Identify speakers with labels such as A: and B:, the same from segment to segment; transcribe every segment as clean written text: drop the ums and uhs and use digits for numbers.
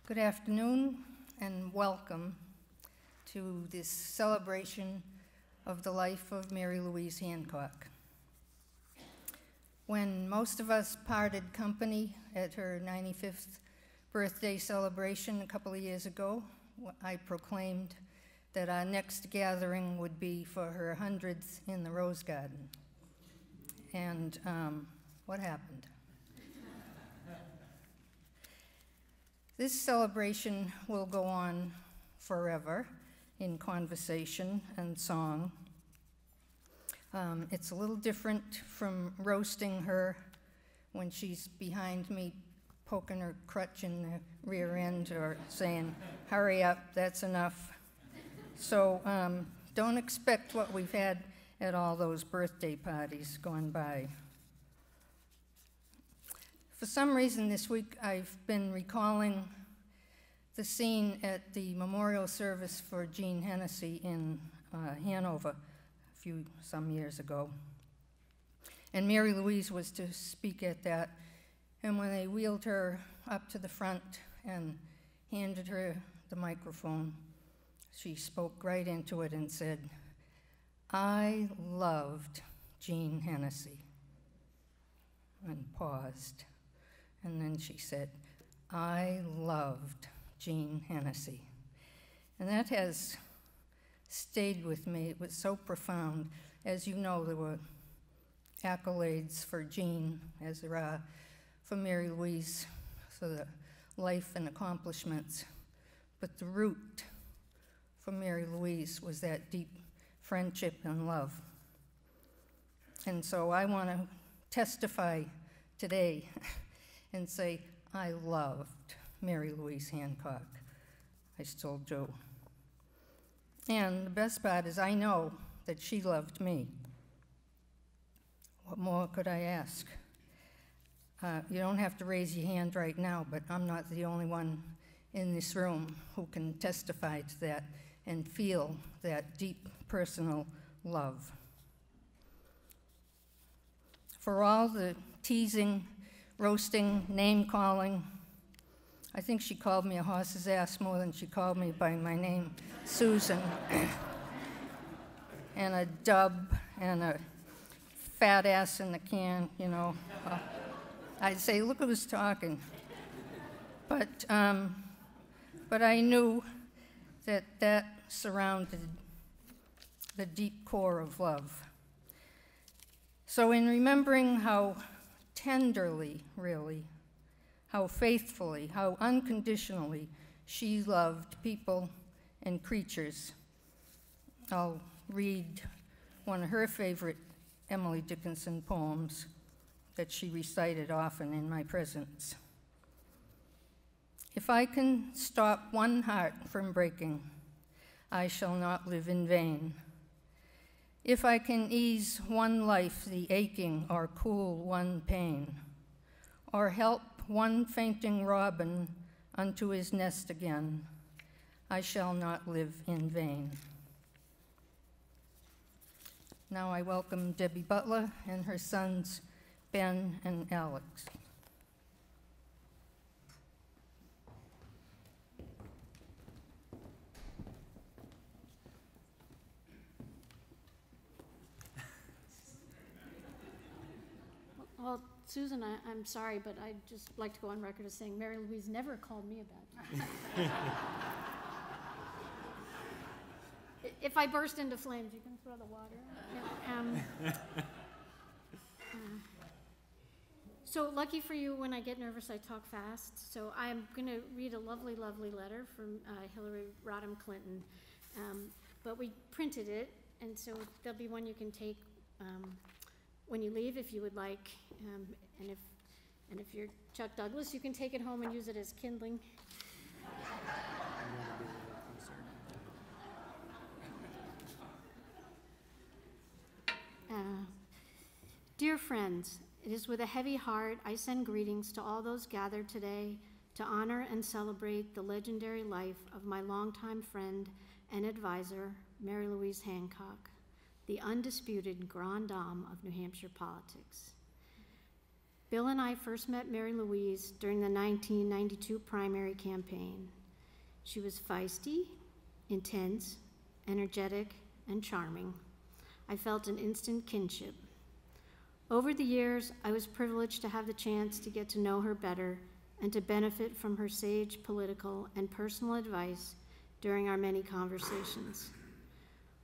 A: Good afternoon and welcome to this celebration of the life of Mary Louise Hancock. When most of us parted company at her 95th birthday celebration a couple of years ago, I proclaimed that our next gathering would be for her 100th in the Rose Garden. And what happened? This celebration will go on forever in conversation and song. It's a little different from roasting her when she's behind me poking her crutch in the rear end or saying, "Hurry up, that's enough." So don't expect what we've had at all those birthday parties gone by. For some reason this week I've been recalling the scene at the memorial service for Jean Hennessy in Hanover some years ago. And Mary Louise was to speak at that, and when they wheeled her up to the front and handed her the microphone, she spoke right into it and said, "I loved Jean Hennessy," and paused. And then she said, "I loved Jean Hennessy." And that has stayed with me. It was so profound. As you know, there were accolades for Jean, as there are for Mary Louise, for the life and accomplishments. But the root for Mary Louise was that deep friendship and love. And so I want to testify today and say, I loved Mary Louise Hancock. I still do. And the best part is I know that she loved me. What more could I ask? You don't have to raise your hand right now, but I'm not the only one in this room who can testify to that and feel that deep personal love. For all the teasing, roasting, name-calling, I think she called me a horse's ass more than she called me by my name, Susan, and a dub, and a fat ass in the can, you know. I'd say, look who's talking. But I knew that that surrounded the deep core of love. So in remembering how tenderly, really, how faithfully, how unconditionally she loved people and creatures, I'll read one of her favorite Emily Dickinson poems that she recited often in my presence. "If I can stop one heart from breaking, I shall not live in vain. If I can ease one life the aching or cool one pain, or help one fainting robin unto his nest again, I shall not live in vain." Now I welcome Debbie Butler and her sons, Ben and Alex.
B: Well, Susan, I'm sorry, but I'd just like to go on record as saying Mary Louise never called me a bad. If I burst into flames, you can throw the water. So lucky for you, when I get nervous, I talk fast. So I'm going to read a lovely, lovely letter from Hillary Rodham Clinton. But we printed it, and so there'll be one you can take when you leave, if you would like, and if you're Chuck Douglas, you can take it home and use it as kindling. Dear friends, it is with a heavy heart I send greetings to all those gathered today to honor and celebrate the legendary life of my longtime friend and advisor, Mary Louise Hancock, the undisputed grande dame of New Hampshire politics. Bill and I first met Mary Louise during the 1992 primary campaign. She was feisty, intense, energetic, and charming. I felt an instant kinship. Over the years, I was privileged to have the chance to get to know her better and to benefit from her sage political and personal advice during our many conversations.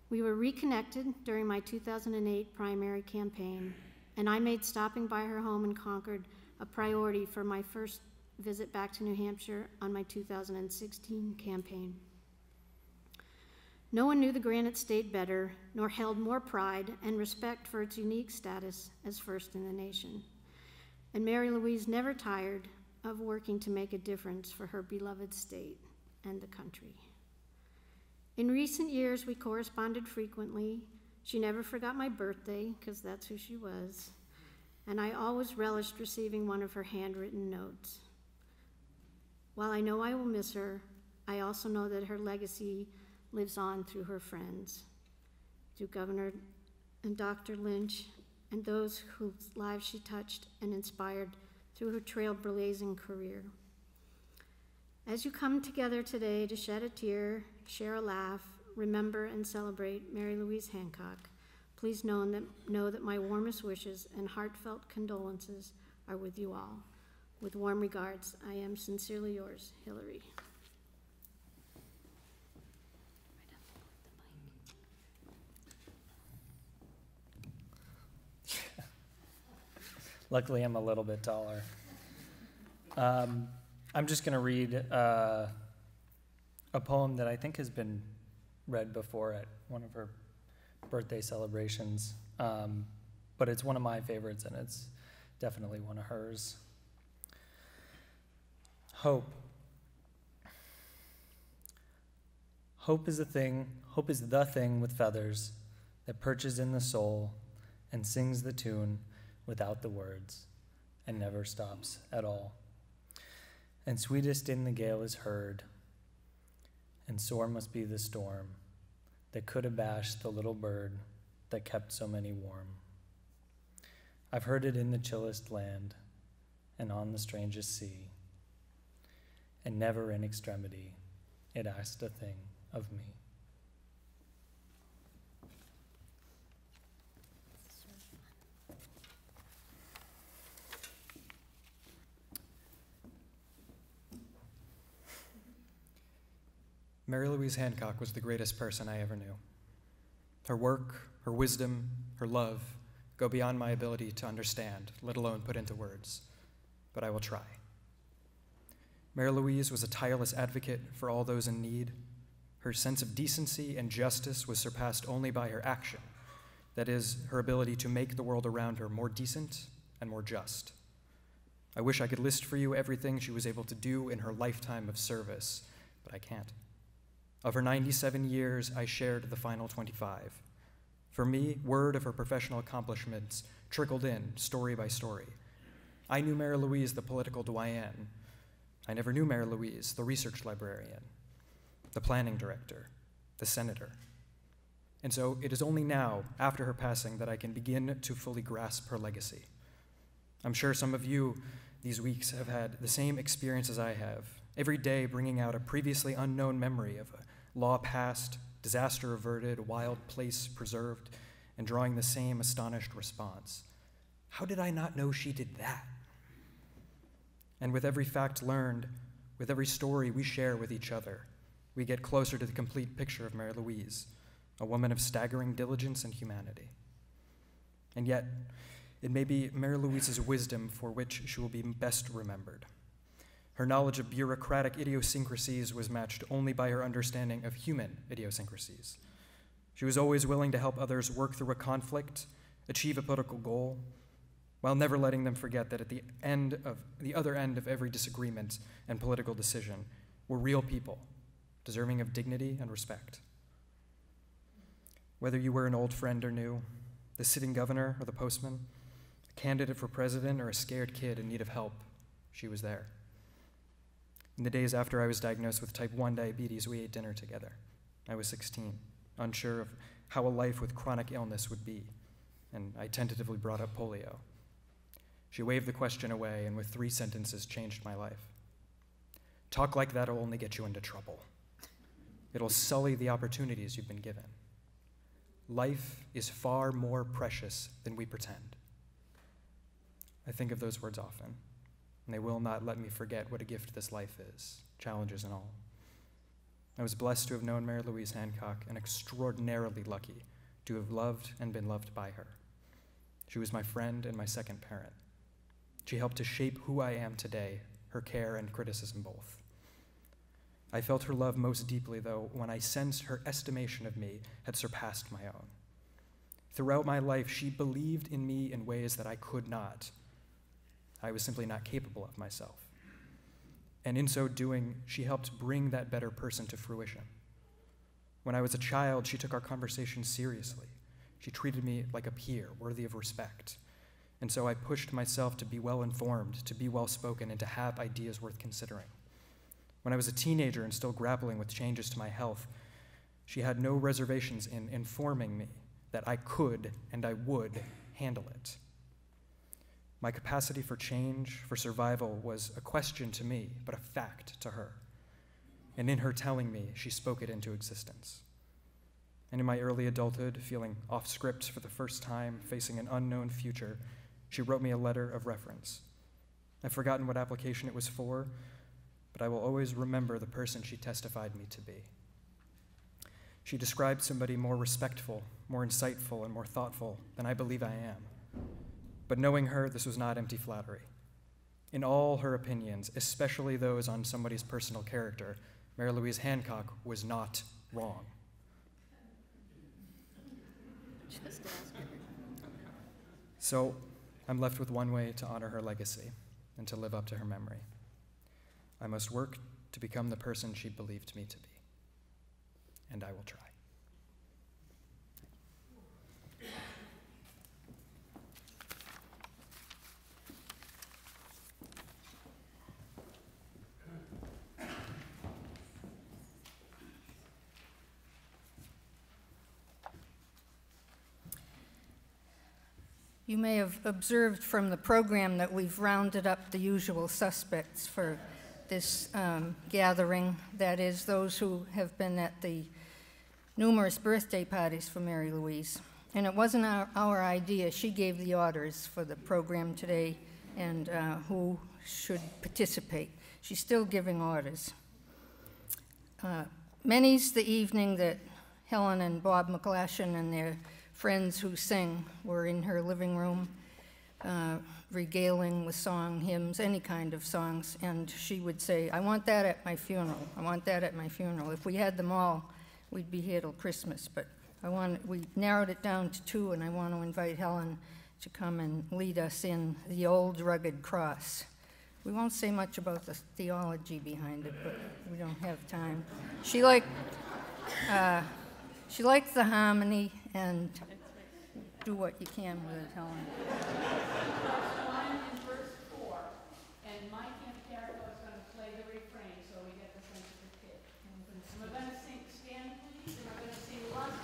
B: We were reconnected during my 2008 primary campaign, and I made stopping by her home in Concord a priority for my first visit back to New Hampshire on my 2016 campaign. No one knew the Granite State better, nor held more pride and respect for its unique status as first in the nation. And Mary Louise never tired of working to make a difference for her beloved state and the country. In recent years, we corresponded frequently. She never forgot my birthday, because that's who she was, and I always relished receiving one of her handwritten notes. While I know I will miss her, I also know that her legacy lives on through her friends, through Governor and Dr. Lynch, and those whose lives she touched and inspired through her trailblazing career. As you come together today to shed a tear, share a laugh, remember and celebrate Mary Louise Hancock, please know that my warmest wishes and heartfelt condolences are with you all. With warm regards, I am sincerely yours, Hillary.
C: Luckily, I'm a little bit taller. I'm just going to read a poem that I think has been read before at one of her birthday celebrations, but it's one of my favorites, and it's definitely one of hers. Hope. Hope is the thing with feathers that perches in the soul and sings the tune without the words and never stops at all. And sweetest in the gale is heard, and sore must be the storm that could abash the little bird that kept so many warm. I've heard it in the chillest land and on the strangest sea, and never in extremity it asked a thing of me.
D: Mary Louise Hancock was the greatest person I ever knew. Her work, her wisdom, her love go beyond my ability to understand, let alone put into words, but I will try. Mary Louise was a tireless advocate for all those in need. Her sense of decency and justice was surpassed only by her action, that is, her ability to make the world around her more decent and more just. I wish I could list for you everything she was able to do in her lifetime of service, but I can't. Of her 97 years, I shared the final 25. For me, word of her professional accomplishments trickled in, story by story. I knew Mary Louise, the political doyen. I never knew Mary Louise, the research librarian, the planning director, the senator. And so it is only now, after her passing, that I can begin to fully grasp her legacy. I'm sure some of you these weeks have had the same experience as I have, every day bringing out a previously unknown memory of a law passed, disaster averted, wild place preserved, and drawing the same astonished response. How did I not know she did that? And with every fact learned, with every story we share with each other, we get closer to the complete picture of Mary Louise, a woman of staggering diligence and humanity. And yet, it may be Mary Louise's wisdom for which she will be best remembered. Her knowledge of bureaucratic idiosyncrasies was matched only by her understanding of human idiosyncrasies. She was always willing to help others work through a conflict, achieve a political goal, while never letting them forget that at the other end of every disagreement and political decision were real people, deserving of dignity and respect. Whether you were an old friend or new, the sitting governor or the postman, a candidate for president or a scared kid in need of help, she was there. In the days after I was diagnosed with type 1 diabetes, we ate dinner together. I was 16, unsure of how a life with chronic illness would be, and I tentatively brought up polio. She waved the question away and with 3 sentences changed my life. Talk like that'll only get you into trouble. It'll sully the opportunities you've been given. Life is far more precious than we pretend. I think of those words often, and they will not let me forget what a gift this life is, challenges and all. I was blessed to have known Mary Louise Hancock and extraordinarily lucky to have loved and been loved by her. She was my friend and my second parent. She helped to shape who I am today, her care and criticism both. I felt her love most deeply, though, when I sensed her estimation of me had surpassed my own. Throughout my life, she believed in me in ways that I could not. I was simply not capable of myself. And in so doing, she helped bring that better person to fruition. When I was a child, she took our conversations seriously. She treated me like a peer, worthy of respect. And so I pushed myself to be well-informed, to be well-spoken, and to have ideas worth considering. When I was a teenager and still grappling with changes to my health, she had no reservations in informing me that I could and I would handle it. My capacity for change, for survival, was a question to me, but a fact to her. And in her telling me, she spoke it into existence. And in my early adulthood, feeling off script for the first time, facing an unknown future, she wrote me a letter of reference. I've forgotten what application it was for, but I will always remember the person she testified me to be. She described somebody more respectful, more insightful, and more thoughtful than I believe I am. But knowing her, this was not empty flattery. In all her opinions, especially those on somebody's personal character, Mary Louise Hancock was not wrong.
B: Just ask her.
D: So I'm left with one way to honor her legacy and to live up to her memory. I must work to become the person she believed me to be. And I will try.
A: You may have observed from the program that we've rounded up the usual suspects for this gathering, that is, those who have been at the numerous birthday parties for Mary Louise. And it wasn't our idea. She gave the orders for the program today and who should participate. She's still giving orders. Many's the evening that Helen and Bob McGlashan and their friends who sing were in her living room, regaling with song, hymns, any kind of songs, and she would say, I want that at my funeral. I want that at my funeral. If we had them all, we'd be here till Christmas, but we narrowed it down to 2, and I want to invite Helen to come and lead us in the old rugged cross. We won't say much about the theology behind it, but we don't have time. She liked the harmony, and do what you can with it, Helen.
E: Verse 1 and verse 4, and Mike and Carol is going to play the refrain so we get the sense of the kid. And we're going to sing, stand please, and we're going to sing Love.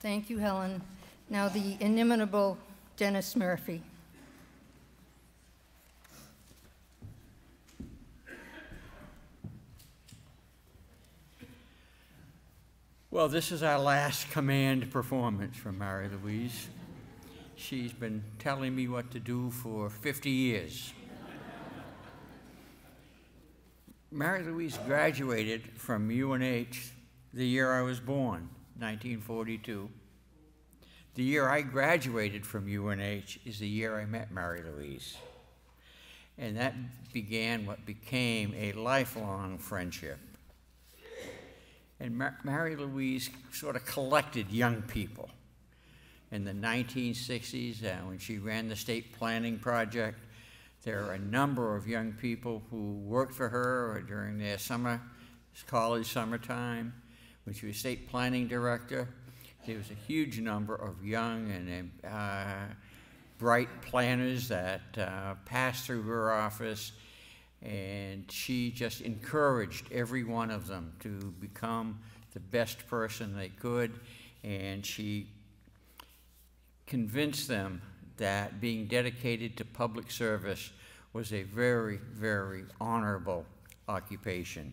A: Thank you, Helen. Now the inimitable Dennis Murphy.
F: Well, this is our last command performance from Mary Louise. She's been telling me what to do for 50 years. Mary Louise graduated from UNH the year I was born, 1942. The year I graduated from UNH is the year I met Mary Louise. And that began what became a lifelong friendship. And Mary Louise sort of collected young people. In the 1960s, when she ran the state planning project, there were a number of young people who worked for her during their college summertime. When she was state planning director, there was a huge number of young and bright planners that passed through her office, and she just encouraged every one of them to become the best person they could, and she convinced them that being dedicated to public service was a very, very honorable occupation.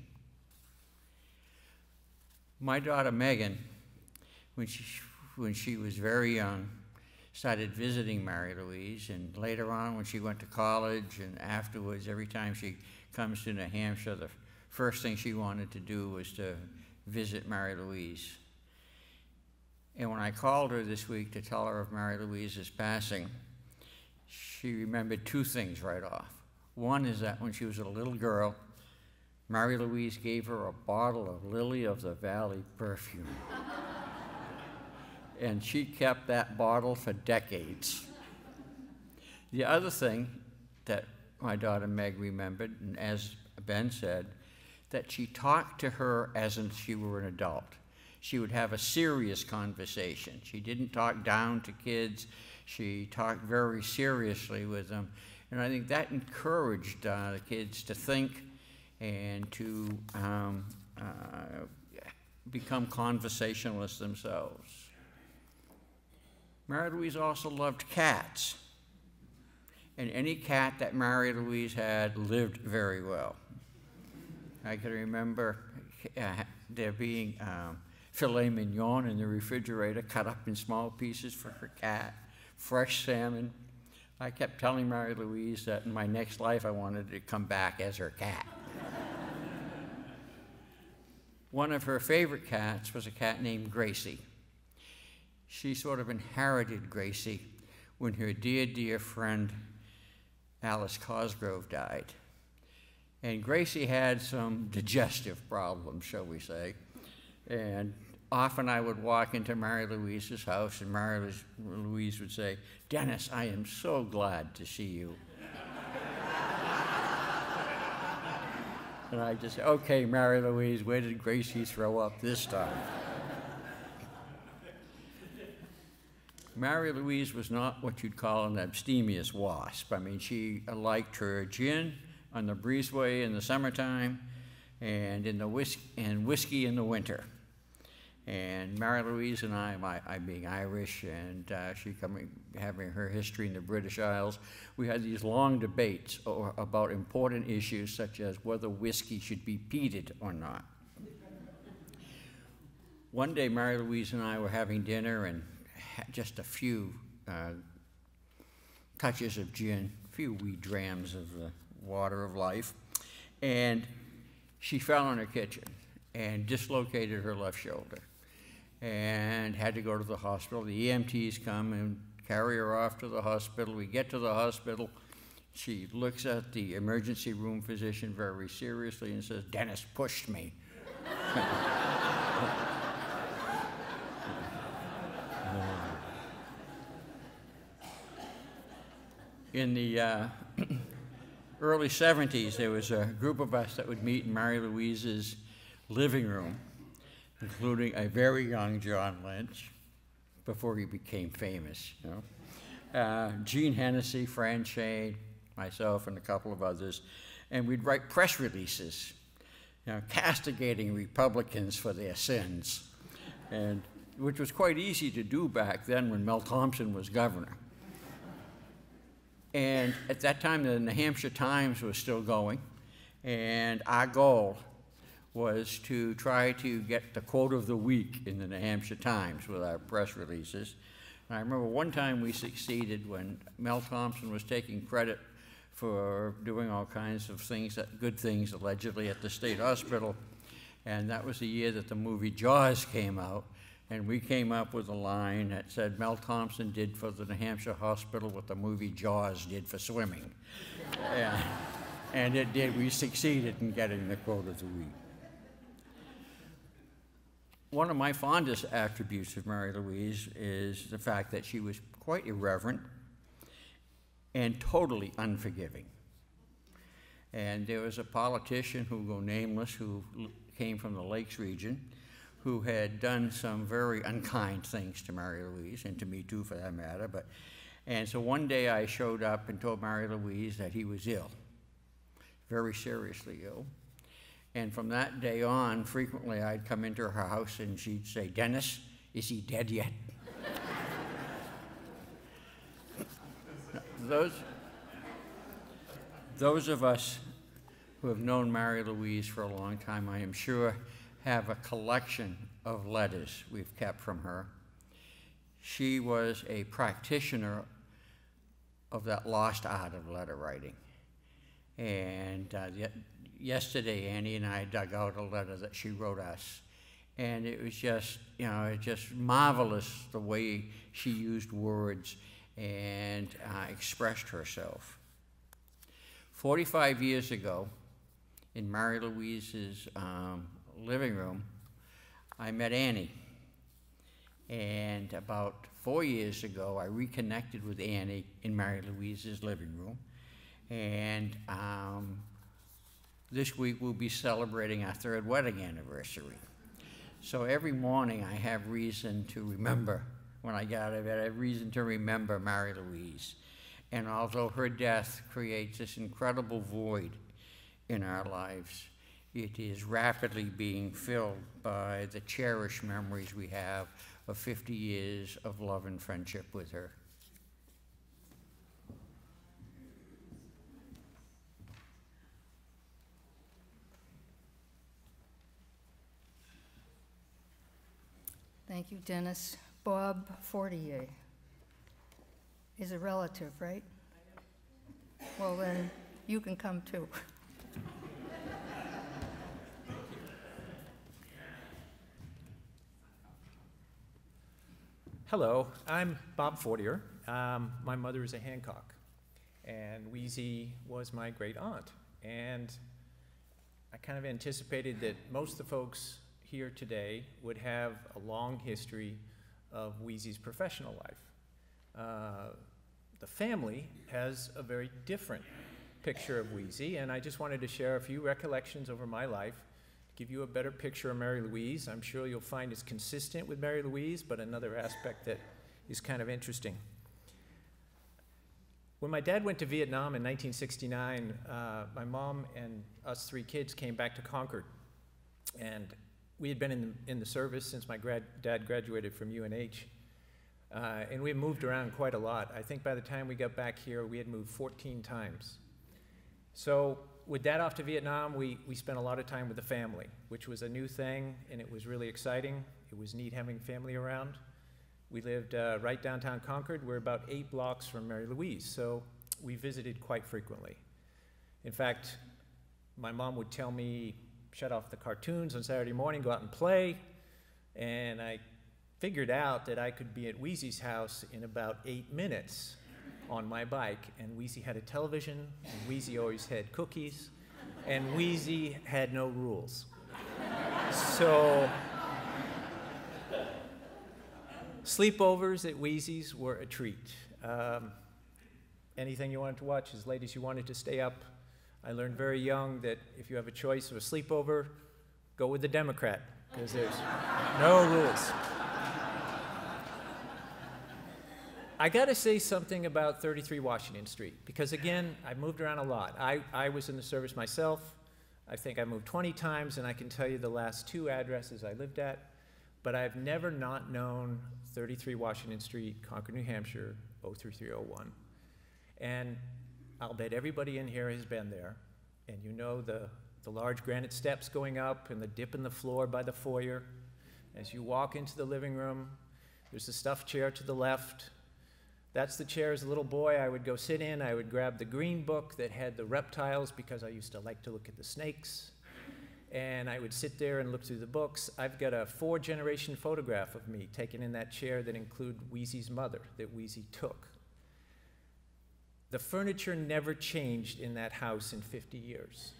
F: My daughter Megan, when she was very young, started visiting Mary Louise, and later on when she went to college and afterwards, every time she comes to New Hampshire, the first thing she wanted to do was to visit Mary Louise. And when I called her this week to tell her of Mary Louise's passing, she remembered two things right off. One is that when she was a little girl, Mary Louise gave her a bottle of Lily of the Valley perfume. And she kept that bottle for decades. The other thing that my daughter Meg remembered, and as Ben said, that she talked to her as if she were an adult. She would have a serious conversation. She didn't talk down to kids. She talked very seriously with them. And I think that encouraged the kids to think and to become conversationalists themselves. Mary Louise also loved cats. And any cat that Mary Louise had lived very well. I can remember there being filet mignon in the refrigerator, cut up in small pieces for her cat, fresh salmon. I kept telling Mary Louise that in my next life I wanted to come back as her cat. One of her favorite cats was a cat named Gracie. She sort of inherited Gracie when her dear, dear friend Alice Cosgrove died. And Gracie had some digestive problems, shall we say. And often I would walk into Mary Louise's house and Mary Louise would say, "Dennis, I am so glad to see you." And I just say, "Okay, Mary Louise, where did Gracie throw up this time?" Mary Louise was not what you'd call an abstemious wasp. I mean, she liked her gin on the breezeway in the summertime and whiskey in the winter. And Mary Louise and I being Irish and she having her history in the British Isles, we had these long debates about important issues such as whether whiskey should be peated or not. One day, Mary Louise and I were having dinner and just a few touches of gin, a few wee drams of the water of life, and she fell in her kitchen and dislocated her left shoulder and had to go to the hospital. The EMTs come and carry her off to the hospital. We get to the hospital. She looks at the emergency room physician very seriously and says, "Dennis pushed me." In the early 70s, there was a group of us that would meet in Mary Louise's living room, including a very young John Lynch, before he became famous, you know. Gene Hennessy, Fran Shane, myself, and a couple of others, and we'd write press releases, you know, castigating Republicans for their sins. And which was quite easy to do back then when Mel Thompson was governor. And at that time, the New Hampshire Times was still going, and our goal was to try to get the quote of the week in the New Hampshire Times with our press releases. And I remember one time we succeeded when Mel Thompson was taking credit for doing all kinds of things, good things allegedly at the state hospital. And that was the year that the movie Jaws came out. And we came up with a line that said, Mel Thompson did for the New Hampshire hospital what the movie Jaws did for swimming. And it did. We succeeded in getting the quote of the week. One of my fondest attributes of Mary Louise is the fact that she was quite irreverent and totally unforgiving. And there was a politician who will go nameless, who came from the Lakes region, who had done some very unkind things to Mary Louise, and to me too for that matter. And so one day I showed up and told Mary Louise that he was ill, very seriously ill. And from that day on, frequently I'd come into her house and she'd say, Dennis, is he dead yet? Those of us who have known Mary Louise for a long time, I am sure, have a collection of letters we've kept from her. She was a practitioner of that lost art of letter writing. And yesterday, Annie and I dug out a letter that she wrote us. And it was just, just marvelous the way she used words and expressed herself. 45 years ago, in Mary Louise's living room, I met Annie. And about 4 years ago, I reconnected with Annie in Mary Louise's living room. And this week we'll be celebrating our 3rd wedding anniversary. So every morning I have reason to remember, when I get out of bed, I have reason to remember Mary Louise. And although her death creates this incredible void in our lives, it is rapidly being filled by the cherished memories we have of 50 years of love and friendship with her.
A: Thank you, Dennis. Bob Fortier is a relative, right? Well, then you can come too.
G: Hello, I'm Bob Fortier. My mother is a Hancock, and Wheezy was my great aunt. And I kind of anticipated that most of the folks here today would have a long history of Wheezy's professional life. The family has a very different picture of Wheezy, and I just wanted to share a few recollections over my life, give you a better picture of Mary Louise. I'm sure you'll find it's consistent with Mary Louise, but another aspect that is kind of interesting. When my dad went to Vietnam in 1969, my mom and us 3 kids came back to Concord, and we had been in the service since my dad graduated from UNH, and we had moved around quite a lot. I think by the time we got back here, we had moved 14 times. So with Dad off to Vietnam, we spent a lot of time with the family, which was a new thing, and it was really exciting. It was neat having family around. We lived right downtown Concord. We're about 8 blocks from Mary Louise, so we visited quite frequently. In fact, my mom would tell me, shut off the cartoons on Saturday morning, go out and play, and I figured out that I could be at Wheezy's house in about 8 minutes on my bike, and Wheezy had a television, and Wheezy always had cookies, and Wheezy had no rules. So sleepovers at Wheezy's were a treat. Anything you wanted to watch, as late as you wanted to stay up. I learned very young that if you have a choice of a sleepover, go with the Democrat, because there's no rules. I got to say something about 33 Washington Street, because again, I moved around a lot. I was in the service myself. I think I moved 20 times, and I can tell you the last 2 addresses I lived at. but I've never not known 33 Washington Street, Concord, New Hampshire, 03301. And I'll bet everybody in here has been there. And you know the large granite steps going up and the dip in the floor by the foyer. As you walk into the living room, there's a stuffed chair to the left. That's the chair as a little boy I would go sit in. I would grab the green book that had the reptiles because I used to like to look at the snakes. And I would sit there and look through the books. I've got a 4-generation photograph of me taken in that chair that include Wheezy's mother that Wheezy took. The furniture never changed in that house in 50 years.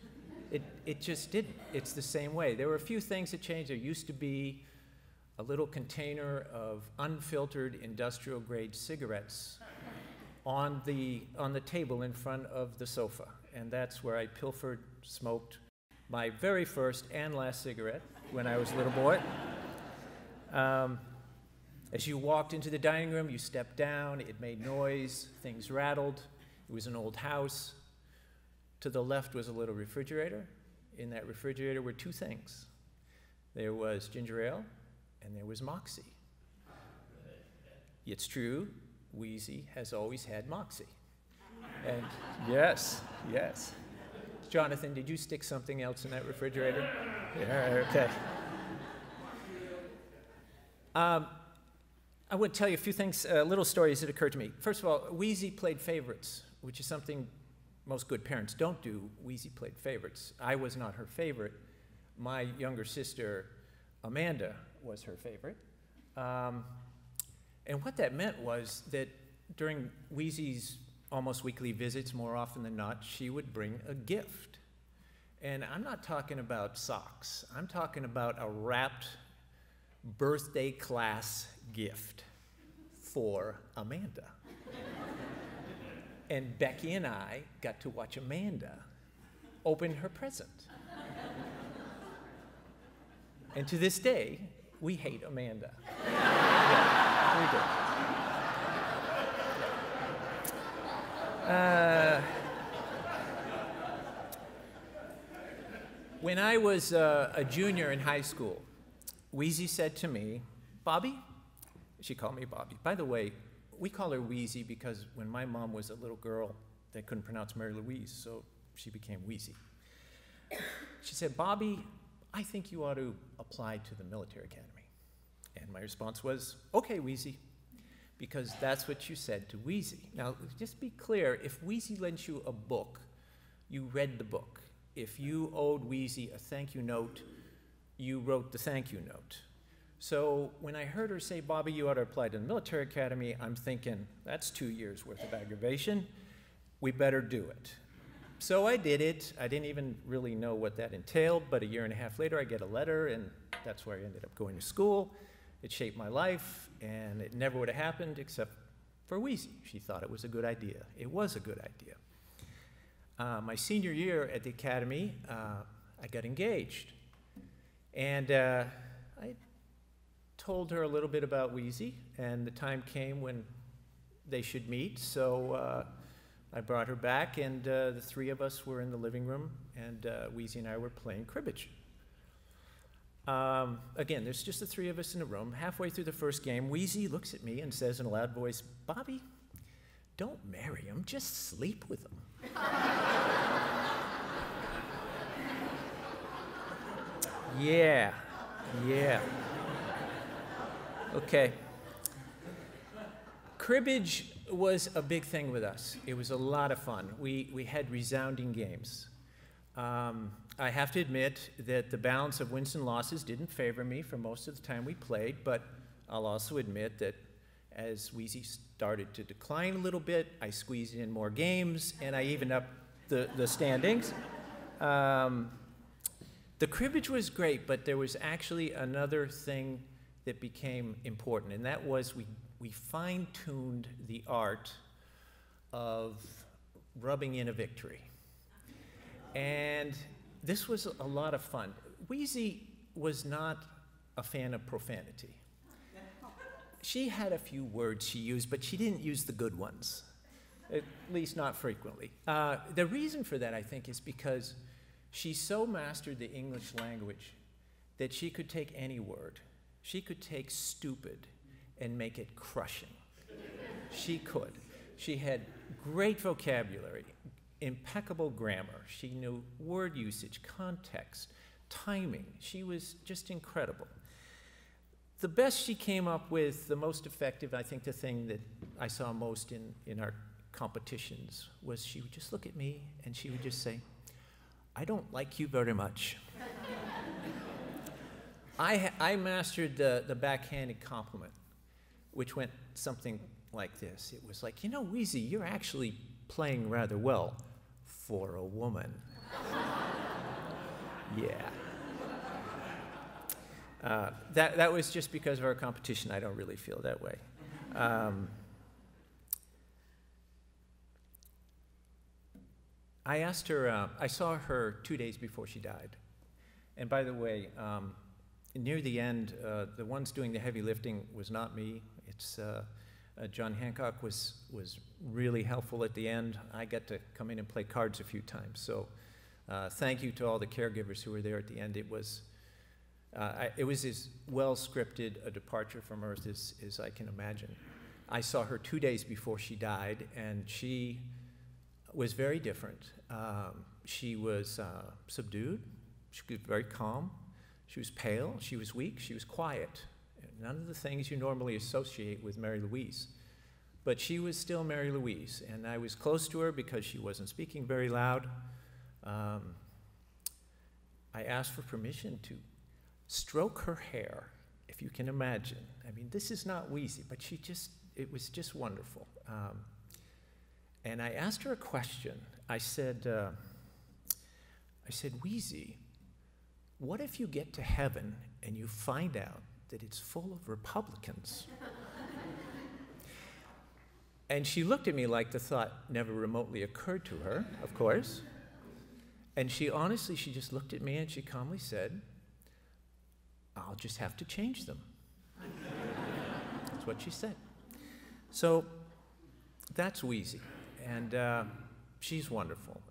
G: It just didn't. It's the same way. There were a few things that changed. There used to be a little container of unfiltered industrial-grade cigarettes on the table in front of the sofa. And that's where I pilfered, smoked my very first and last cigarette when I was a little boy. As you walked into the dining room, you stepped down, it made noise, things rattled. It was an old house. To the left was a little refrigerator. In that refrigerator were 2 things. There was ginger ale and there was Moxie. It's true, Wheezy has always had Moxie. And yes. Jonathan, did you stick something else in that refrigerator? Yeah, okay. I would tell you a few things, little stories that occurred to me. First of all, Wheezy played favorites, which is something most good parents don't do. Wheezy played favorites. I was not her favorite. My younger sister, Amanda, was her favorite. And what that meant was that during Wheezy's almost weekly visits, more often than not, she would bring a gift. And I'm not talking about socks. I'm talking about a wrapped birthday class gift for Amanda. And Becky and I got to watch Amanda open her present. And to this day, we hate Amanda. Yeah, we do. When I was a junior in high school, Wheezy said to me, "Bobby," she called me Bobby. By the way, we call her Wheezy because when my mom was a little girl, they couldn't pronounce Mary Louise, so she became Wheezy. She said, "Bobby, I think you ought to apply to the military academy." And my response was, "Okay, Wheezy," because that's what you said to Wheezy. Now, just be clear, if Wheezy lent you a book, you read the book. If you owed Wheezy a thank you note, you wrote the thank you note. So when I heard her say, "Bobby, you ought to apply to the military academy," I'm thinking, that's 2 years worth of aggravation. We better do it. So I did it. I didn't even really know what that entailed, but a year and a half later, I get a letter, and that's where I ended up going to school. It shaped my life, and it never would have happened except for Wheezy. She thought it was a good idea. It was a good idea. My senior year at the academy, I got engaged. And I told her a little bit about Wheezy, and the time came when they should meet, so I brought her back, and the 3 of us were in the living room, and Wheezy and I were playing cribbage. Again, there's just the 3 of us in the room. Halfway through the first game, Wheezy looks at me and says in a loud voice, "Bobby, don't marry him, just sleep with him." Yeah. Okay. Cribbage was a big thing with us. It was a lot of fun. We had resounding games. I have to admit that the balance of wins and losses didn't favor me for most of the time we played, but I'll also admit that as Wheezy started to decline a little bit, I squeezed in more games, and I evened up the standings. The cribbage was great, but there was actually another thing that became important, and that was we fine-tuned the art of rubbing in a victory. And this was a lot of fun. Wheezy was not a fan of profanity. She had a few words she used, but she didn't use the good ones, at least not frequently. The reason for that, I think, is because she so mastered the English language that she could take any word She could take stupid and make it crushing. She could. She had great vocabulary, impeccable grammar. She knew word usage, context, timing. She was just incredible. The best she came up with, the most effective, I think the thing that I saw most in our competitions was she would just look at me and she would just say, "I don't like you very much." I mastered the backhanded compliment, which went something like this. It was like, "You know, Wheezy, you're actually playing rather well for a woman." Yeah. That was just because of our competition. I don't really feel that way. I asked her, I saw her 2 days before she died. And by the way, near the end, the ones doing the heavy lifting was not me. It's John Hancock was really helpful at the end. I got to come in and play cards a few times. So thank you to all the caregivers who were there at the end. It was as well scripted a departure from Earth as I can imagine. I saw her 2 days before she died, and she was very different. She was subdued. She was very calm. She was pale. She was weak. She was quiet. None of the things you normally associate with Mary Louise. But she was still Mary Louise, and I was close to her because she wasn't speaking very loud. I asked for permission to stroke her hair, if you can imagine. I mean, this is not Wheezy, but it was just wonderful. And I asked her a question. I said, "Wheezy, what if you get to heaven and you find out that it's full of Republicans?" And she looked at me like the thought never remotely occurred to her, of course. And she just looked at me and she calmly said, "I'll just have to change them." That's what she said. So that's Wheezy. And she's wonderful.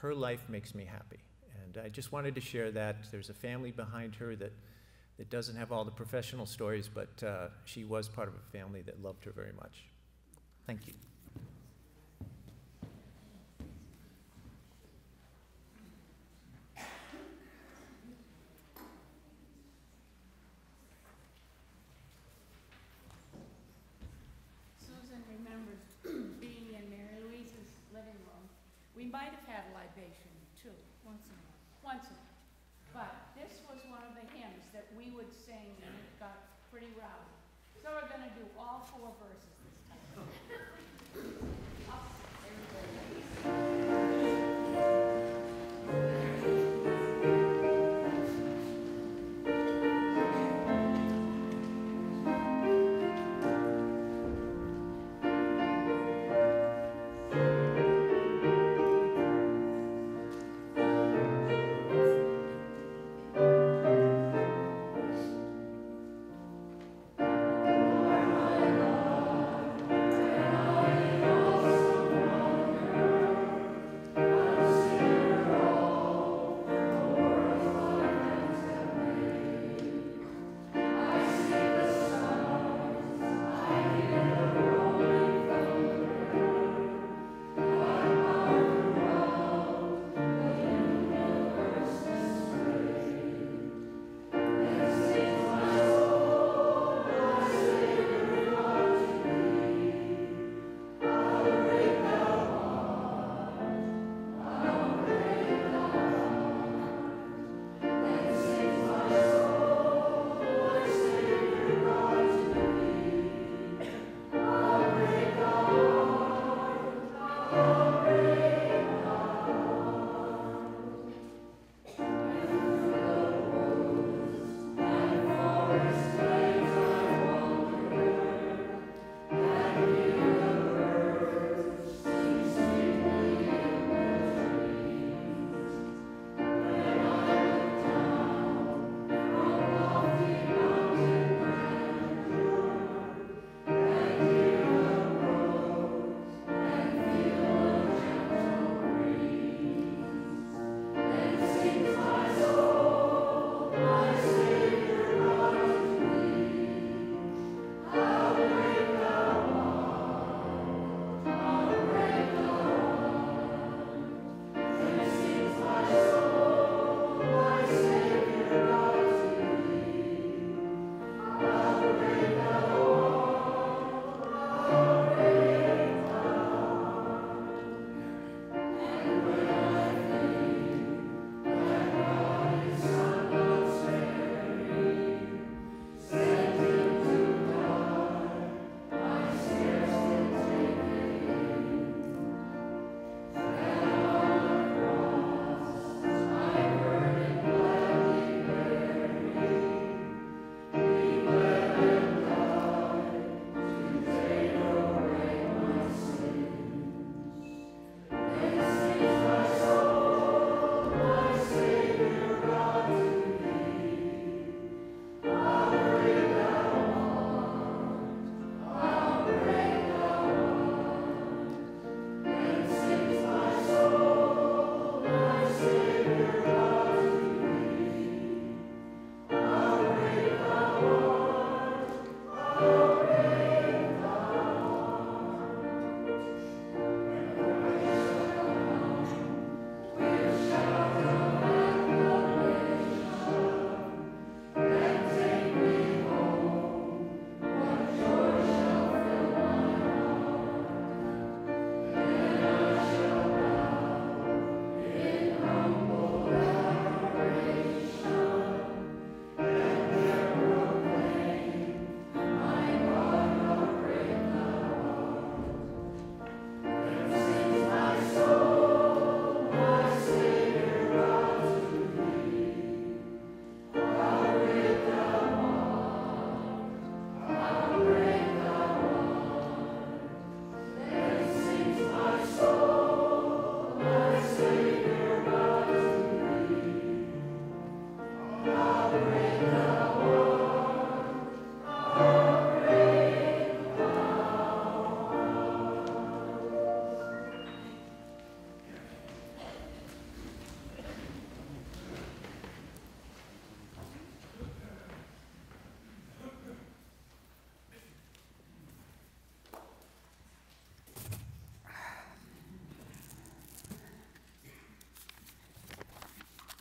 G: Her life makes me happy. And I just wanted to share that. There's a family behind her that doesn't have all the professional stories, but she was part of a family that loved her very much. Thank you.
E: Susan remembers being in Mary Louise's living room. We might have had a libation, too. Once in a while. But this was one of the hymns that we would sing, and it got pretty rowdy. So we're going to do all 4 verses this time. Up, everybody.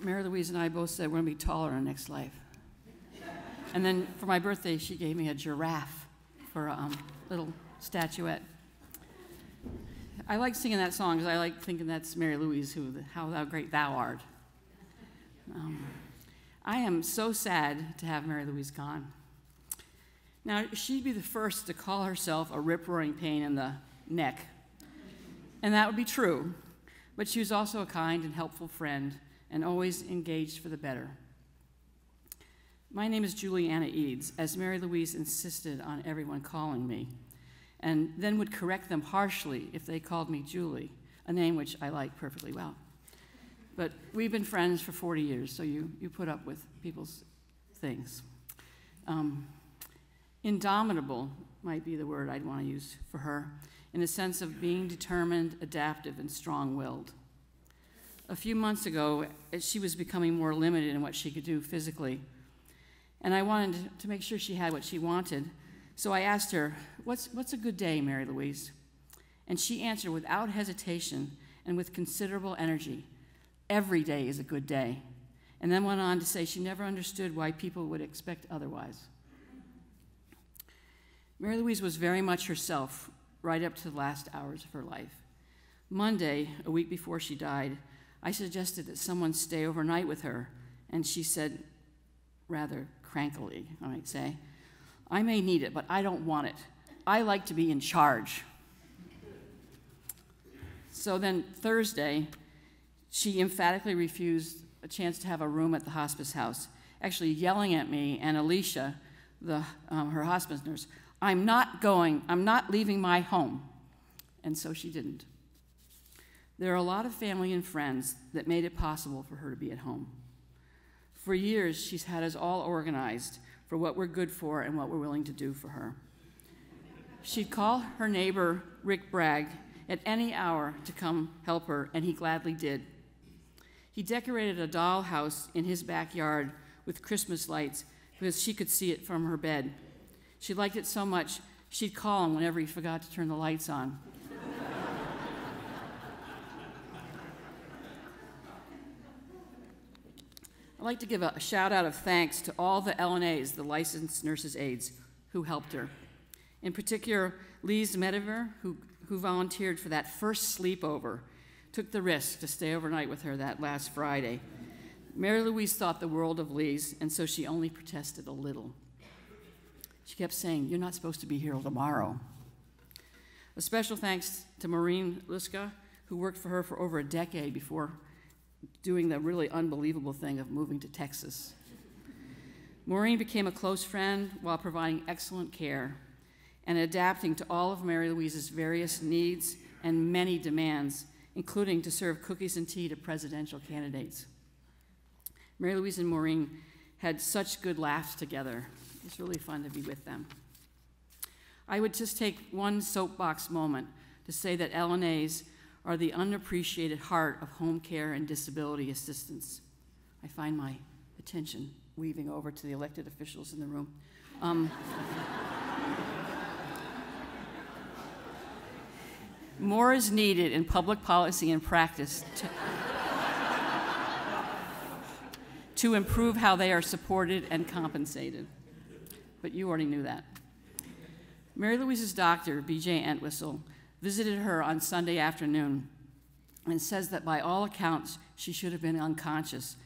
H: Mary Louise and I both said we're going to be taller in our next life. And then for my birthday, she gave me a giraffe for a little statuette. I like singing that song because I like thinking that's Mary Louise, how thou great thou art. I am so sad to have Mary Louise gone. Now, she'd be the first to call herself a rip-roaring pain in the neck, and that would be true, but she was also a kind and helpful friend and always engaged for the better. My name is Juliana Eads, as Mary Louise insisted on everyone calling me, and then would correct them harshly if they called me Julie, a name which I like perfectly well. But we've been friends for 40 years, so you put up with people's things. Indomitable might be the word I'd want to use for her, in the sense of being determined, adaptive, and strong-willed. A few months ago, she was becoming more limited in what she could do physically, and I wanted to make sure she had what she wanted, so I asked her, what's a good day, Mary Louise? And she answered without hesitation and with considerable energy, every day is a good day, and then went on to say she never understood why people would expect otherwise. Mary Louise was very much herself right up to the last hours of her life. Monday, a week before she died, I suggested that someone stay overnight with her, and she said, rather crankily, I might say, I may need it, but I don't want it. I like to be in charge. So then Thursday, she emphatically refused a chance to have a room at the hospice house, actually yelling at me and Alicia, her hospice nurse, I'm not leaving my home. And so she didn't. There are a lot of family and friends that made it possible for her to be at home. For years, she's had us all organized for what we're good for and what we're willing to do for her. She'd call her neighbor, Rick Bragg, at any hour to come help her, and he gladly did. He decorated a dollhouse in his backyard with Christmas lights because she could see it from her bed. She liked it so much, she'd call him whenever he forgot to turn the lights on. I'd like to give a shout out of thanks to all the LNAs, the licensed nurses' aides, who helped her. In particular, Lise Mediver, who volunteered for that first sleepover, took the risk to stay overnight with her that last Friday. Mary Louise thought the world of Lise, and so she only protested a little. She kept saying, you're not supposed to be here tomorrow. A special thanks to Maureen Luska, who worked for her for over a decade before doing the really unbelievable thing of moving to Texas. Maureen became a close friend while providing excellent care and adapting to all of Mary Louise's various needs and many demands, including to serve cookies and tea to presidential candidates. Mary Louise and Maureen had such good laughs together. It was really fun to be with them. I would just take one soapbox moment to say that LNAs are the unappreciated heart of home care and disability assistance. I find my attention weaving over to the elected officials in the room. More is needed in public policy and practice to improve how they are supported and compensated. But you already knew that. Mary Louise's doctor, B.J. Entwistle, visited her on Sunday afternoon and says that by all accounts, she should have been unconscious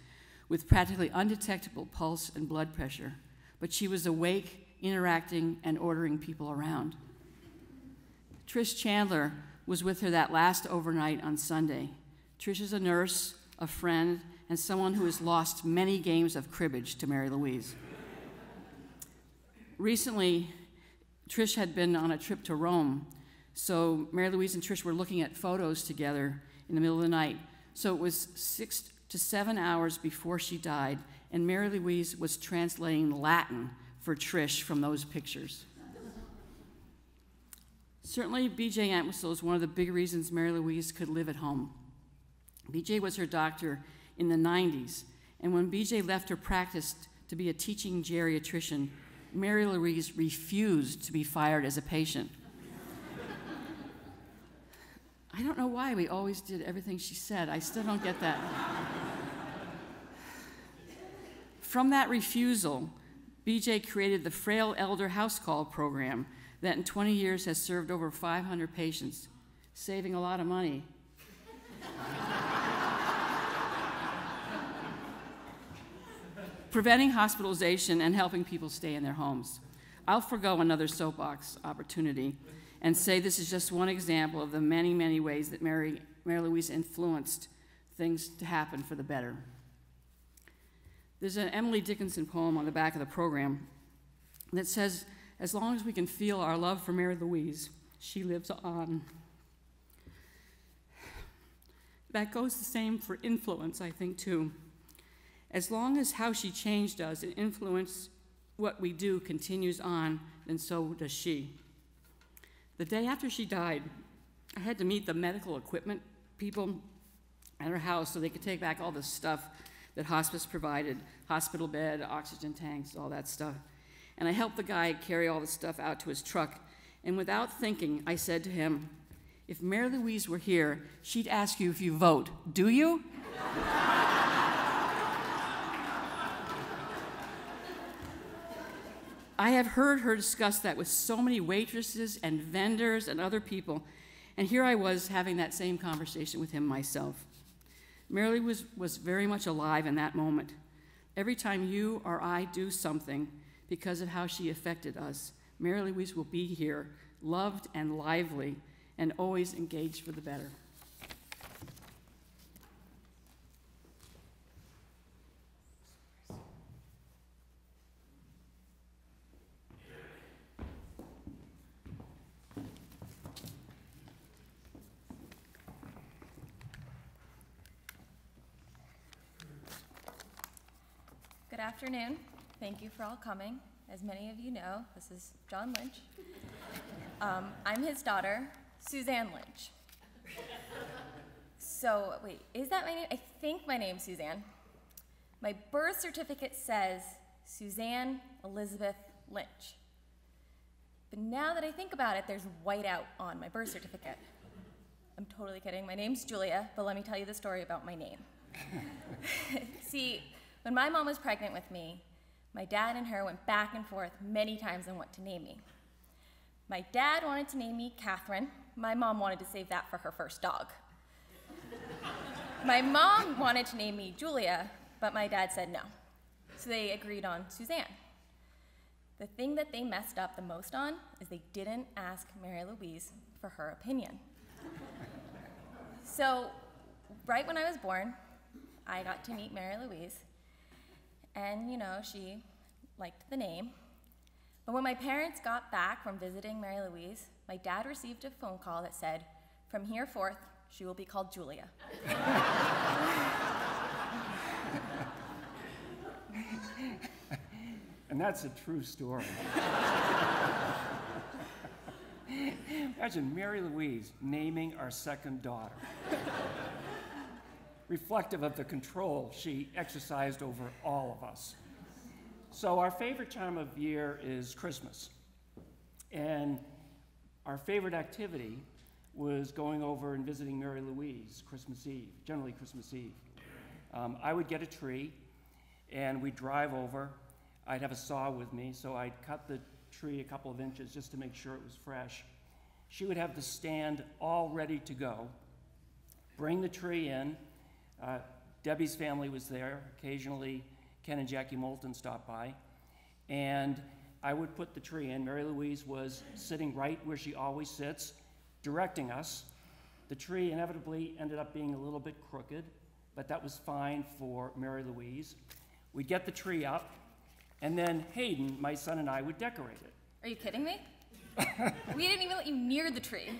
H: with practically undetectable pulse and blood pressure, but she was awake, interacting, and ordering people around. Trish Chandler was with her that last overnight on Sunday. Trish is a nurse, a friend, and someone who has lost many games of cribbage to Mary Louise. Recently, Trish had been on a trip to Rome, so Mary Louise and Trish were looking at photos together in the middle of the night. So it was 6 to 7 hours before she died, and Mary Louise was translating Latin for Trish from those pictures. Certainly, B.J. Entwistle is one of the big reasons Mary Louise could live at home. B.J. was her doctor in the 90s, and when B.J. left her practice to be a teaching geriatrician, Mary Louise refused to be fired as a patient. I don't know why we always did everything she said. I still don't get that. From that refusal, BJ created the Frail Elder House Call program that in 20 years has served over 500 patients, saving a lot of money. Preventing hospitalization and helping people stay in their homes. I'll forgo another soapbox opportunity and say this is just one example of the many, many ways that Mary Louise influenced things to happen for the better. There's an Emily Dickinson poem on the back of the program that says, as long as we can feel our love for Mary Louise, she lives on. That goes the same for influence, I think, too. As long as how she changed us and influenced what we do continues on, then so does she. The day after she died, I had to meet the medical equipment people at her house so they could take back all the stuff that hospice provided, hospital bed, oxygen tanks, all that stuff. And I helped the guy carry all the stuff out to his truck. And without thinking, I said to him, if Mary Louise were here, she'd ask you if you vote. Do you? I have heard her discuss that with so many waitresses and vendors and other people, and here I was having that same conversation with him myself. Mary was very much alive in that moment. Every time you or I do something because of how she affected us, Mary Louise will be here, loved and lively, and always engaged for the better.
I: Good afternoon. Thank you for all coming. As many of you know, this is John Lynch. I'm his daughter, Suzanne Lynch. So, wait, is that my name? I think my name's Suzanne. My birth certificate says Suzanne Elizabeth Lynch. But now that I think about it, there's whiteout on my birth certificate. I'm totally kidding. My name's Julia, but let me tell you the story about my name. See, when my mom was pregnant with me, my dad and her went back and forth many times on what to name me. My dad wanted to name me Catherine. My mom wanted to save that for her first dog. My mom wanted to name me Julia, but my dad said no. So they agreed on Suzanne. The thing that they messed up the most on is they didn't ask Mary Louise for her opinion. So right when I was born, I got to meet Mary Louise. And, you know, she liked the name. But when my parents got back from visiting Mary Louise, my dad received a phone call that said, from here forth, she will be called Julia.
J: And that's a true story. Imagine Mary Louise naming our second daughter. Reflective of the control she exercised over all of us. So our favorite time of year is Christmas. And our favorite activity was going over and visiting Mary Louise Christmas Eve, generally Christmas Eve. I would get a tree and we'd drive over. I'd have a saw with me, so I'd cut the tree a couple of inches just to make sure it was fresh. She would have the stand all ready to go, bring the tree in. Debbie's family was there. Occasionally, Ken and Jackie Moulton stopped by. And I would put the tree in. Mary Louise was sitting right where she always sits, directing us. The tree inevitably ended up being a little bit crooked, but that was fine for Mary Louise. We'd get the tree up, and then Hayden, my son, and I would decorate it.
I: Are you kidding me? We didn't even let you near the tree.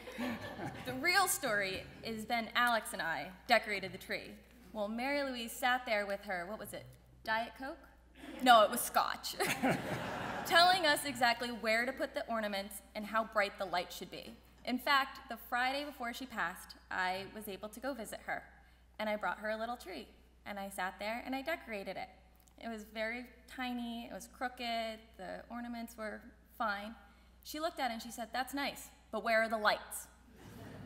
I: The real story is then Alex and I decorated the tree. Well, Mary Louise sat there with her, what was it, Diet Coke? No, it was Scotch. Telling us exactly where to put the ornaments and how bright the light should be. In fact, the Friday before she passed, I was able to go visit her, and I brought her a little tree, and I sat there and I decorated it. It was very tiny, it was crooked, the ornaments were fine. She looked at it and she said, "That's nice, but where are the lights?"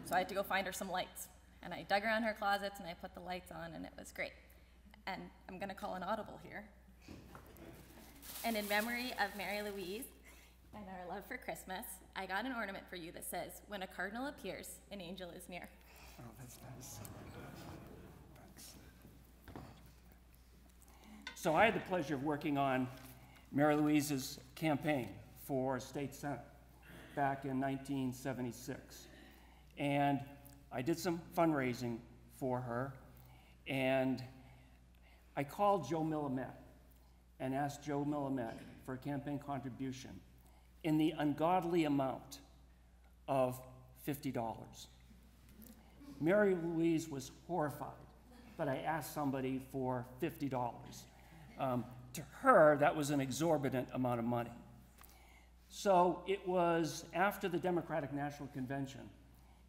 I: So I had to go find her some lights. And I dug around her closets and I put the lights on, and it was great. And I'm gonna call an audible here. And in memory of Mary Louise and our love for Christmas, I got an ornament for you that says, "When a cardinal appears, an angel is near."
J: Oh, that's nice. So I had the pleasure of working on Mary Louise's campaign for state senate back in 1976. And I did some fundraising for her, and I called Joe Millamette and asked Joe Millamette for a campaign contribution in the ungodly amount of $50. Mary Louise was horrified that I asked somebody for $50. To her, that was an exorbitant amount of money. So it was after the Democratic National Convention,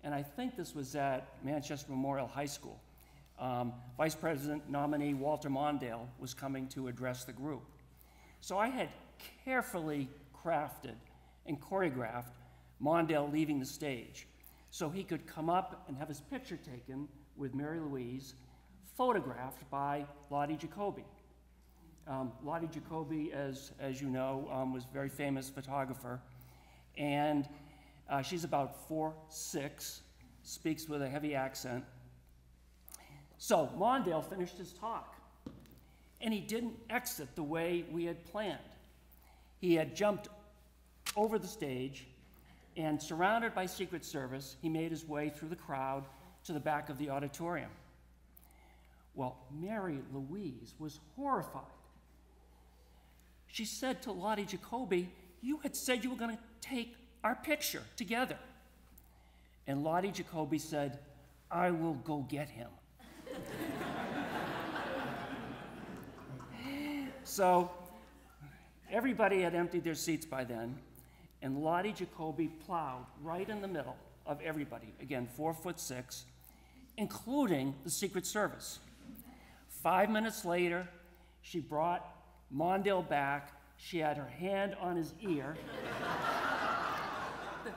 J: and I think this was at Manchester Memorial High School. Vice President nominee Walter Mondale was coming to address the group. So I had carefully crafted and choreographed Mondale leaving the stage so he could come up and have his picture taken with Mary Louise, photographed by Lottie Jacoby. Lottie Jacoby, as you know, was a very famous photographer, and she's about 4'6", speaks with a heavy accent. So Mondale finished his talk, and he didn't exit the way we had planned. He had jumped over the stage, and surrounded by Secret Service, he made his way through the crowd to the back of the auditorium. Well, Mary Louise was horrified. She said to Lottie Jacoby, "You had said you were going to take our picture together." And Lottie Jacoby said, "I will go get him." So everybody had emptied their seats by then, and Lottie Jacoby plowed right in the middle of everybody, again, 4'6", including the Secret Service. 5 minutes later, she brought Mondale back. She had her hand on his ear.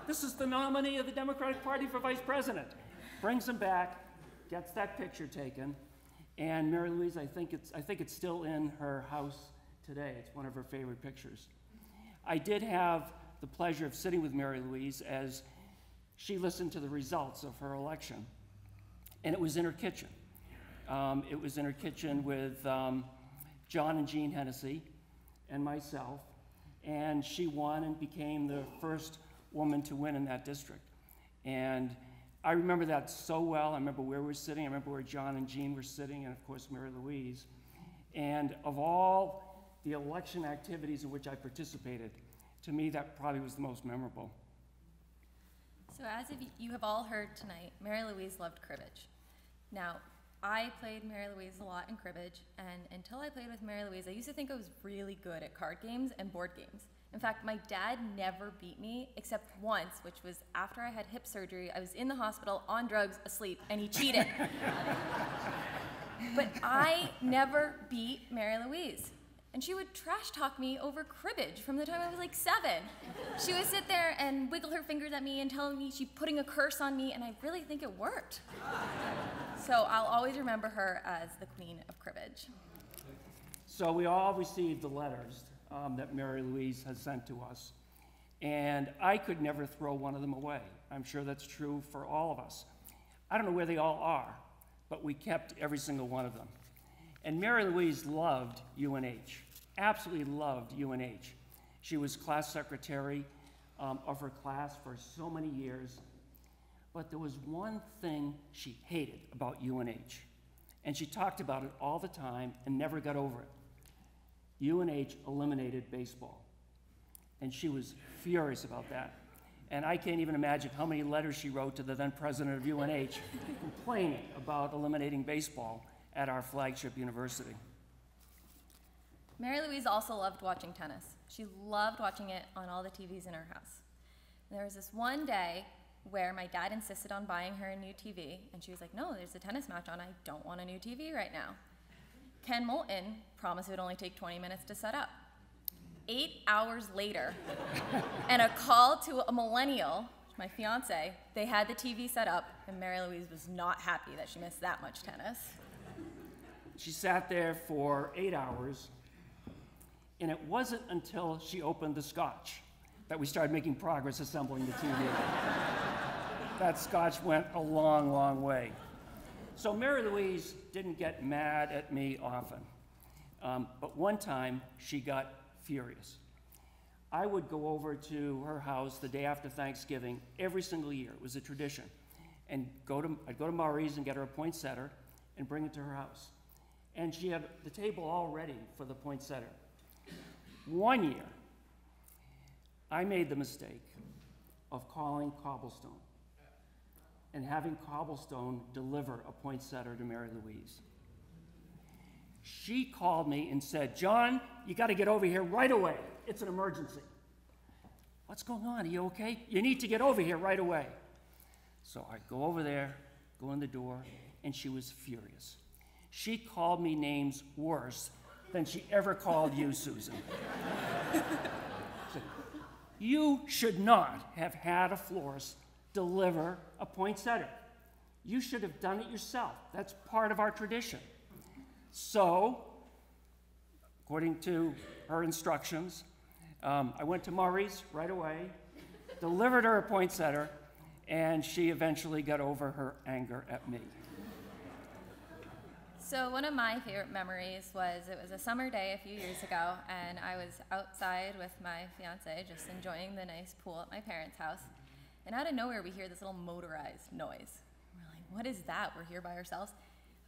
J: This is the nominee of the Democratic Party for vice president. Brings him back, gets that picture taken, and Mary Louise, I think it's still in her house today. It's one of her favorite pictures. I did have the pleasure of sitting with Mary Louise as she listened to the results of her election, and it was in her kitchen. It was in her kitchen with John and Jean Hennessy and myself, and she won and became the first woman to win in that district. And I remember that so well. I remember where we were sitting. I remember where John and Jean were sitting, and of course Mary Louise. And of all the election activities in which I participated, to me that probably was the most memorable.
I: So as you have all heard tonight, Mary Louise loved cribbage. Now, I played Mary Louise a lot in cribbage, and until I played with Mary Louise, I used to think I was really good at card games and board games. In fact, my dad never beat me except once, which was after I had hip surgery. I was in the hospital on drugs, asleep, and he cheated. But I never beat Mary Louise. And she would trash talk me over cribbage from the time I was like 7. She would sit there and wiggle her fingers at me and tell me she's putting a curse on me, and I really think it worked. So I'll always remember her as the queen of cribbage.
J: So we all received the letters that Mary Louise has sent to us, and I could never throw one of them away. I'm sure that's true for all of us. I don't know where they all are, but we kept every single one of them. And Mary Louise loved UNH, absolutely loved UNH. She was class secretary of her class for so many years, but there was one thing she hated about UNH, and she talked about it all the time and never got over it. UNH eliminated baseball, and she was furious about that. And I can't even imagine how many letters she wrote to the then president of UNH complaining about eliminating baseball at our flagship university.
I: Mary Louise also loved watching tennis. She loved watching it on all the TVs in her house. There was this one day where my dad insisted on buying her a new TV, and she was like, "No, there's a tennis match on. I don't want a new TV right now." Ken Moulton promised it would only take 20 minutes to set up. 8 hours later, and a call to a millennial, my fiance, they had the TV set up, and Mary Louise was not happy that she missed that much tennis.
J: She sat there for 8 hours, And it wasn't until she opened the scotch that we started making progress assembling the TV. That scotch went a long, long way. So Mary Louise didn't get mad at me often. But one time, she got furious. I would go over to her house the day after Thanksgiving every single year. It was a tradition. And I'd go to Murray's and get her a poinsettia and bring it to her house. And she had the table all ready for the poinsettia. One year, I made the mistake of calling Cobblestone and having Cobblestone deliver a poinsettia to Mary Louise. She called me and said, "John, you got to get over here right away. It's an emergency." "What's going on? Are you okay?" "You need to get over here right away." So I go over there, go in the door, and she was furious. She called me names worse than she ever called you, Susan. She said, "You should not have had a florist deliver a poinsettia. You should have done it yourself. That's part of our tradition." So, according to her instructions, I went to Murray's right away, delivered her a poinsettia, and she eventually got over her anger at me.
I: So one of my favorite memories was, it was a summer day a few years ago, and I was outside with my fiance just enjoying the nice pool at my parents' house. And out of nowhere, we hear this little motorized noise. We're like, what is that? We're here by ourselves.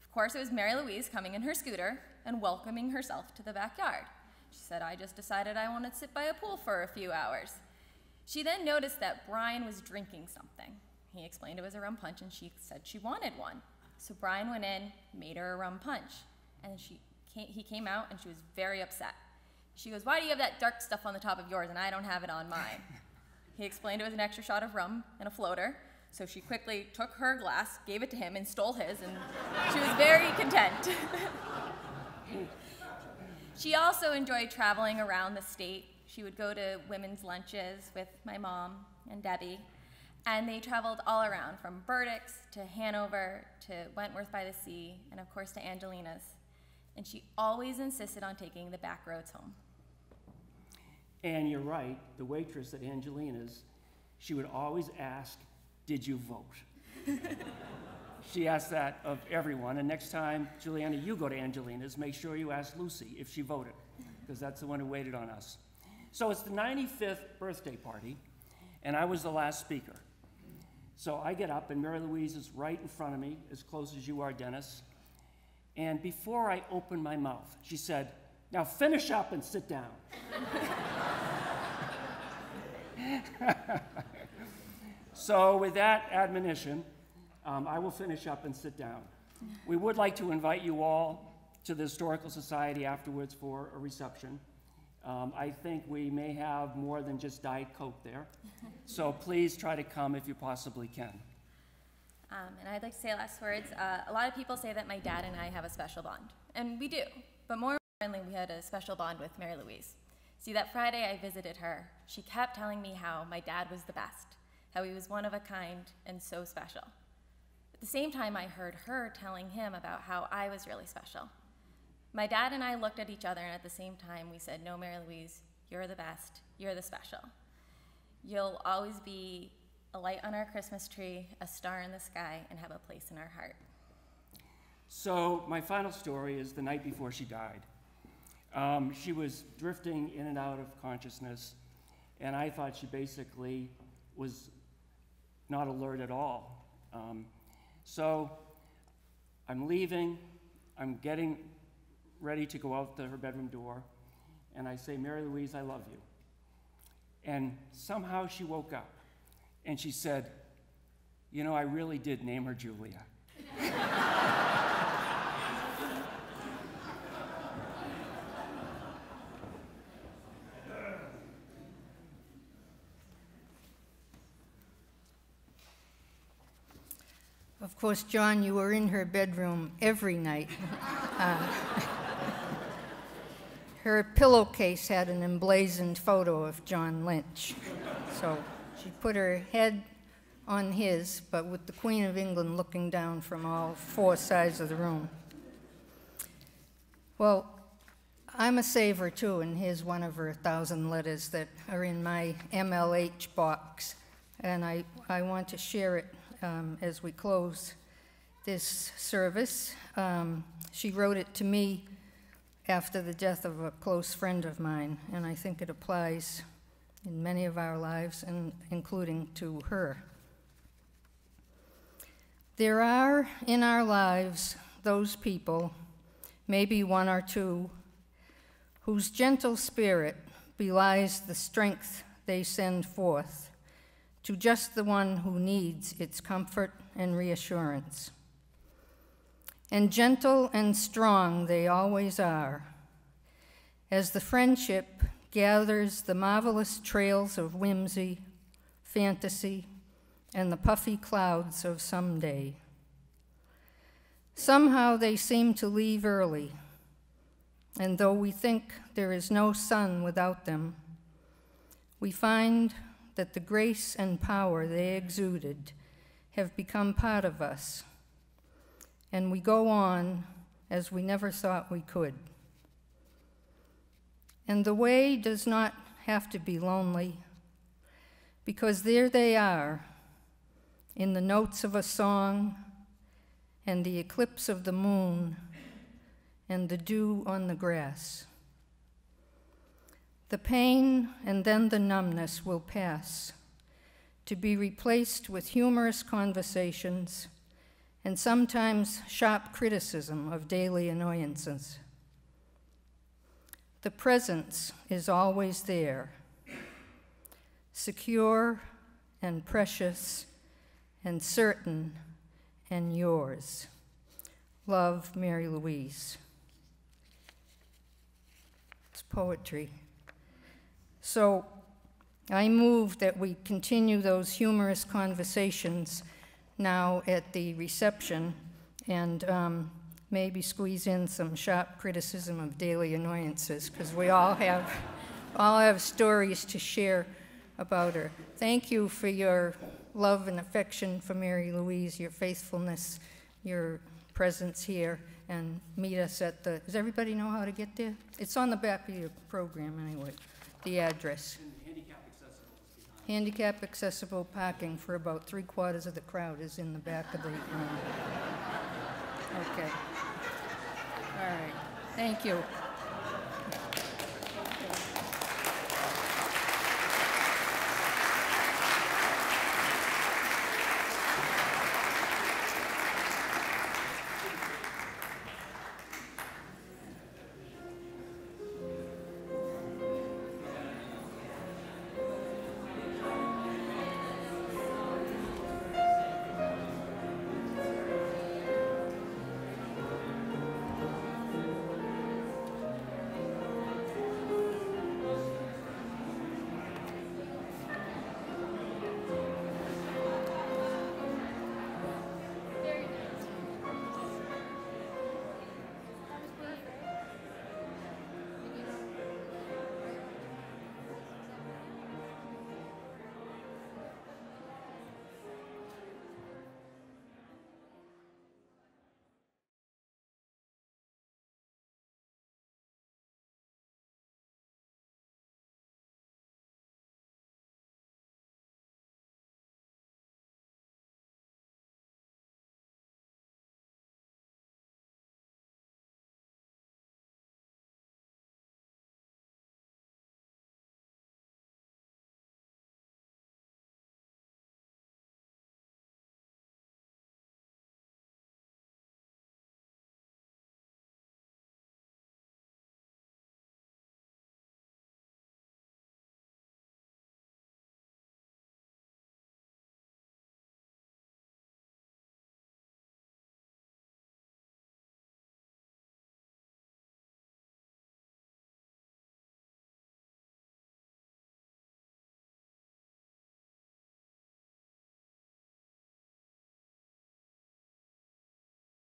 I: Of course, it was Mary Louise coming in her scooter and welcoming herself to the backyard. She said, "I just decided I want to sit by a pool for a few hours." She then noticed that Brian was drinking something. He explained it was a rum punch, and she said she wanted one. So Brian went in, made her a rum punch, and he came out, and she was very upset. She goes, "Why do you have that dark stuff on the top of yours, and I don't have it on mine?" He explained it was an extra shot of rum and a floater, so she quickly took her glass, gave it to him, and stole his, and she was very content. She also enjoyed traveling around the state. She would go to women's lunches with my mom and Debbie, and they traveled all around, from Burdick's to Hanover to Wentworth by the Sea, and of course to Angelina's. And she always insisted on taking the back roads home.
J: And you're right, the waitress at Angelina's, she would always ask, "Did you vote?" She asked that of everyone, and next time, Juliana, you go to Angelina's, make sure you ask Lucy if she voted, because that's the one who waited on us. So it's the 95th birthday party, and I was the last speaker. So I get up, and Mary Louise is right in front of me, as close as you are, Dennis. And before I opened my mouth, she said, "Now finish up and sit down." So with that admonition, I will finish up and sit down. We would like to invite you all to the Historical Society afterwards for a reception. I think we may have more than just Diet Coke there. So please try to come if you possibly can.
I: And I'd like to say last words. A lot of people say that my dad and I have a special bond, and we do. But more importantly, we had a special bond with Mary Louise. See, that Friday I visited her, she kept telling me how my dad was the best, how he was one of a kind and so special. At the same time, I heard her telling him about how I was really special. My dad and I looked at each other, and at the same time, we said, "No, Mary Louise, you're the best. You're the special. You'll always be a light on our Christmas tree, a star in the sky, and have a place in our heart."
J: So my final story is the night before she died. She was drifting in and out of consciousness, and I thought she basically was not alert at all. So I'm leaving, I'm getting ready to go out to her bedroom door, and I say, "Mary Louise, I love you." And somehow she woke up, and she said, "You know, I really did name her Julia."
A: Of course, John, you were in her bedroom every night. Her pillowcase had an emblazoned photo of John Lynch. So she put her head on his, but with the Queen of England looking down from all four sides of the room. Well, I'm a saver too, and here's one of her 1,000 letters that are in my MLH box. And I want to share it as we close this service. She wrote it to me after the death of a close friend of mine, and I think it applies in many of our lives, and including to her. There are in our lives those people, maybe one or two, whose gentle spirit belies the strength they send forth to just the one who needs its comfort and reassurance. And gentle and strong they always are, as the friendship gathers the marvelous trails of whimsy, fantasy, and the puffy clouds of someday. Somehow they seem to leave early, and though we think there is no sun without them, we find that the grace and power they exuded have become part of us, and we go on as we never thought we could. And the way does not have to be lonely, because there they are, in the notes of a song, and the eclipse of the moon, and the dew on the grass. The pain and then the numbness will pass, to be replaced with humorous conversations and sometimes sharp criticism of daily annoyances. The presence is always there, secure and precious and certain and yours. Love, Mary Louise. It's poetry. So I move that we continue those humorous conversations now at the reception, and maybe squeeze in some sharp criticism of daily annoyances, because we all have stories to share about her. Thank you for your love and affection for Mary Louise, your faithfulness, your presence here, and meet us at the, does everybody know how to get there? It's on the back of your program anyway, the address. Handicap accessible parking for about 3/4 of the crowd is in the back of the, okay. All right, thank you.